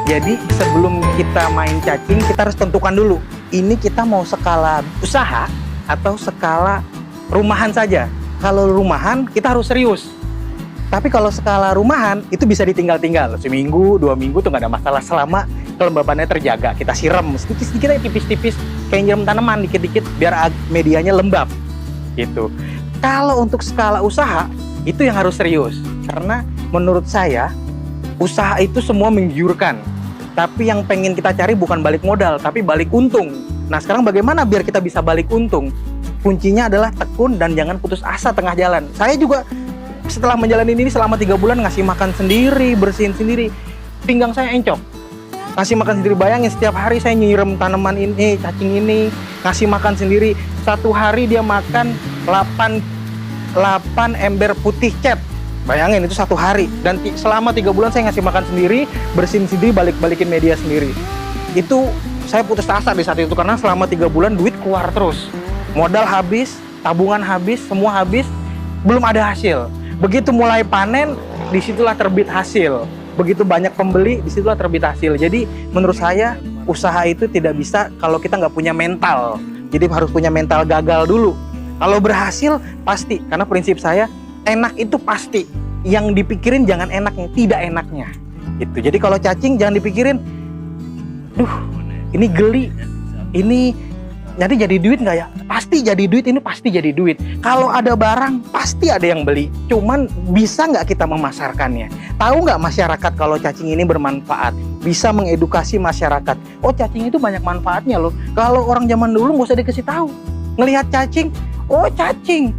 Jadi sebelum kita main cacing, kita harus tentukan dulu, ini kita mau skala usaha atau skala rumahan saja. Kalau rumahan, kita harus serius. Tapi kalau skala rumahan, itu bisa ditinggal-tinggal. Seminggu, 2 minggu tuh nggak ada masalah selama kelembabannya terjaga. Kita siram sedikit-sedikit aja, tipis-tipis, kayak nyiram tanaman dikit-dikit biar medianya lembab. Gitu. Kalau untuk skala usaha, itu yang harus serius. Karena menurut saya, usaha itu semua menggiurkan. Tapi yang pengen kita cari bukan balik modal, tapi balik untung. Nah sekarang bagaimana biar kita bisa balik untung? Kuncinya adalah tekun dan jangan putus asa tengah jalan. Saya juga setelah menjalani ini selama 3 bulan ngasih makan sendiri, bersihin sendiri. Pinggang saya encok. Ngasih makan sendiri, bayangin setiap hari saya nyiram tanaman ini, cacing ini, ngasih makan sendiri. Satu hari dia makan 8 ember putih cat. Bayangin itu satu hari. Dan selama 3 bulan saya ngasih makan sendiri, bersihin sendiri, balikin media sendiri. Itu saya putus asa di saat itu karena selama 3 bulan duit keluar terus. Modal habis, tabungan habis, semua habis, belum ada hasil. Begitu mulai panen, disitulah terbit hasil. Begitu banyak pembeli, disitulah terbit hasil. Jadi menurut saya usaha itu tidak bisa kalau kita nggak punya mental. Jadi harus punya mental gagal dulu. Kalau berhasil pasti, karena prinsip saya enak itu pasti. Yang dipikirin jangan enaknya, tidak enaknya. Gitu. Jadi kalau cacing jangan dipikirin, duh ini geli, ini nanti jadi duit nggak ya? Pasti jadi duit, ini pasti jadi duit. Kalau ada barang, pasti ada yang beli. Cuman bisa nggak kita memasarkannya? Tahu nggak masyarakat kalau cacing ini bermanfaat? Bisa mengedukasi masyarakat. Oh cacing itu banyak manfaatnya loh. Kalau orang zaman dulu nggak usah dikasih tahu. Ngelihat cacing, oh cacing.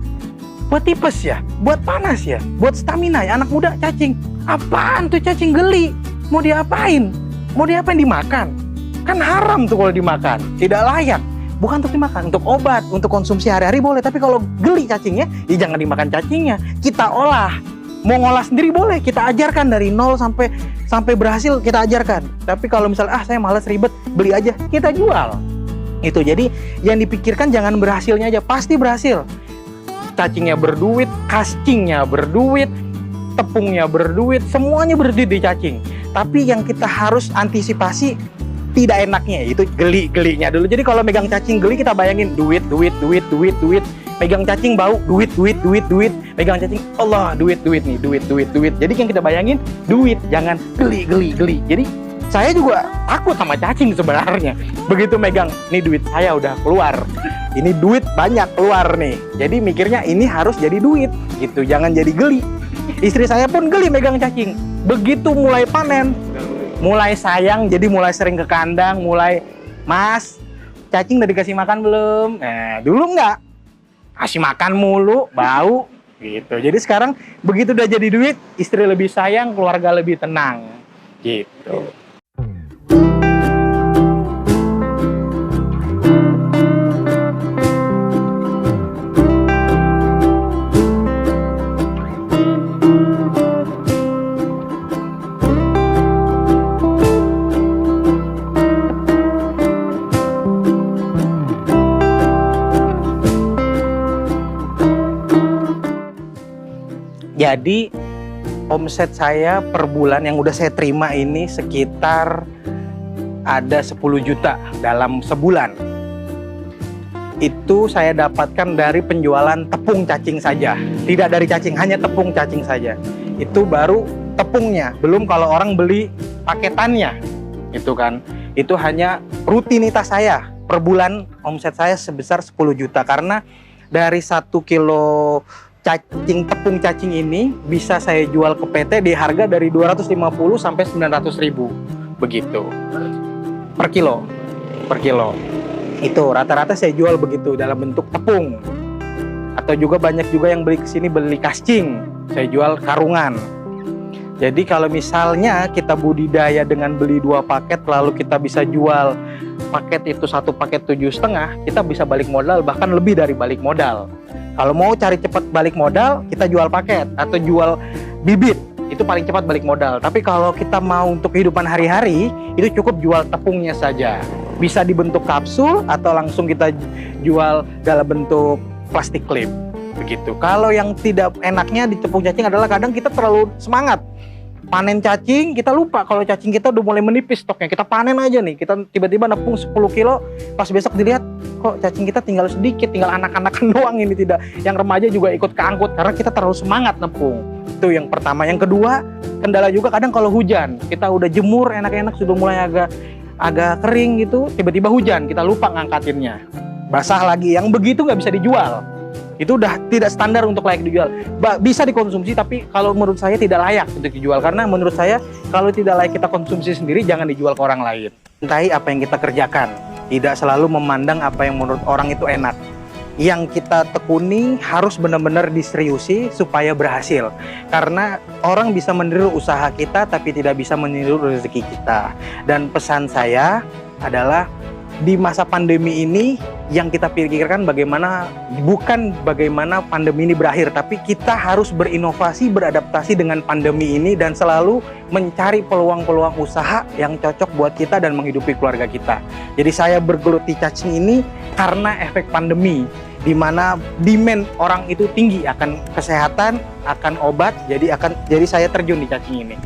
Buat tipes ya? Buat panas ya? Buat stamina ya? Anak muda cacing. Apaan tuh cacing geli? Mau diapain? Mau diapain? Dimakan? Kan haram tuh kalau dimakan. Tidak layak. Bukan untuk dimakan, untuk obat, untuk konsumsi hari-hari boleh. Tapi kalau geli cacingnya, ya jangan dimakan cacingnya. Kita olah. Mau ngolah sendiri boleh. Kita ajarkan dari nol sampai berhasil kita ajarkan. Tapi kalau misalnya, saya malas ribet, beli aja. Kita jual. Itu jadi yang dipikirkan jangan berhasilnya aja. Pasti berhasil. Cacingnya berduit, casingnya berduit, tepungnya berduit, semuanya berduit di cacing. Tapi yang kita harus antisipasi tidak enaknya itu geli-gelinya dulu. Jadi kalau megang cacing geli kita bayangin duit. Megang cacing bau duit. Megang cacing Allah duit nih, duit. Jadi yang kita bayangin duit, jangan geli. Jadi saya juga takut sama cacing sebenarnya. Begitu megang, nih duit saya udah keluar. Ini duit banyak keluar nih. Jadi mikirnya ini harus jadi duit gitu, jangan jadi geli. Istri saya pun geli megang cacing. Begitu mulai panen, mulai sayang, jadi mulai sering ke kandang, mulai, Mas, cacing udah dikasih makan belum? Dulu enggak. Kasih makan mulu, bau gitu. Jadi sekarang begitu udah jadi duit, istri lebih sayang, keluarga lebih tenang. Gitu. Jadi omset saya per bulan yang udah saya terima ini sekitar ada 10 juta dalam sebulan. Itu saya dapatkan dari penjualan tepung cacing saja. Tidak dari cacing, hanya tepung cacing saja. Itu baru tepungnya, belum kalau orang beli paketannya. Itu kan, itu hanya rutinitas saya. Per bulan omset saya sebesar 10 juta karena dari 1 kilo tepung cacing ini bisa saya jual ke PT di harga dari 250 sampai 900 ribu begitu per kilo. Itu rata-rata saya jual begitu dalam bentuk tepung. Atau juga banyak juga yang beli kesini beli casing, saya jual karungan. Jadi kalau misalnya kita budidaya dengan beli 2 paket lalu kita bisa jual paket itu 1 paket 7,5, kita bisa balik modal bahkan lebih dari balik modal. Kalau mau cari cepat balik modal, kita jual paket atau jual bibit. Itu paling cepat balik modal. Tapi kalau kita mau untuk kehidupan hari-hari, itu cukup jual tepungnya saja. Bisa dibentuk kapsul atau langsung kita jual dalam bentuk plastik clip. begitu. Kalau yang tidak enaknya di tepung cacing adalah kadang kita terlalu semangat panen cacing, kita lupa kalau cacing kita udah mulai menipis stoknya. Kita panen aja nih, kita tiba-tiba nepung 10 kilo, pas besok dilihat kok cacing kita tinggal sedikit, tinggal anak-anakan doang ini, tidak. Yang remaja juga ikut keangkut karena kita terlalu semangat nepung. Itu yang pertama. Yang kedua, kendala juga kadang kalau hujan, kita udah jemur enak-enak sudah mulai agak kering gitu, tiba-tiba hujan, kita lupa ngangkatinnya. Basah lagi, yang begitu nggak bisa dijual. Itu udah tidak standar untuk layak dijual. Bisa dikonsumsi, tapi kalau menurut saya tidak layak untuk dijual. Karena menurut saya kalau tidak layak kita konsumsi sendiri, jangan dijual ke orang lain. Cintai apa yang kita kerjakan, tidak selalu memandang apa yang menurut orang itu enak. Yang kita tekuni harus benar-benar diseriusi supaya berhasil. Karena orang bisa meniru usaha kita, tapi tidak bisa meniru rezeki kita. Dan pesan saya adalah di masa pandemi ini yang kita pikirkan bukan bagaimana pandemi ini berakhir, tapi kita harus berinovasi, beradaptasi dengan pandemi ini dan selalu mencari peluang-peluang usaha yang cocok buat kita dan menghidupi keluarga kita. Jadi saya bergelut di cacing ini karena efek pandemi, di mana demand orang itu tinggi akan kesehatan, akan obat, jadi saya terjun di cacing ini.